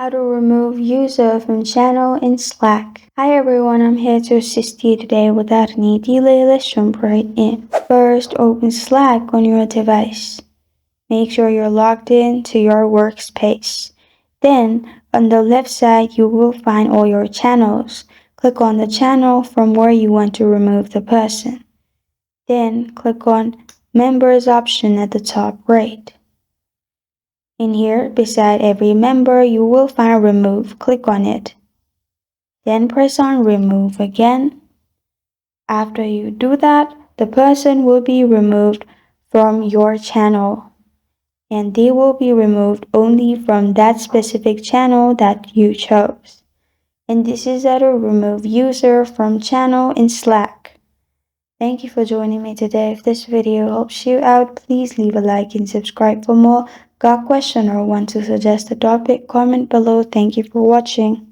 How to remove user from channel in Slack. Hi everyone, I'm here to assist you today without any delay. Let's jump right in. First, open Slack on your device. Make sure you're logged in to your workspace. Then, on the left side, you will find all your channels. Click on the channel from where you want to remove the person. Then, click on Members option at the top right. In here, beside every member, you will find Remove. Click on it. Then press on Remove again. After you do that, the person will be removed from your channel, and they will be removed only from that specific channel that you chose. And this is how to remove user from channel in Slack. Thank you for joining me today. If this video helps you out, please leave a like and subscribe for more. Got a question or want to suggest a topic? Comment below. Thank you for watching.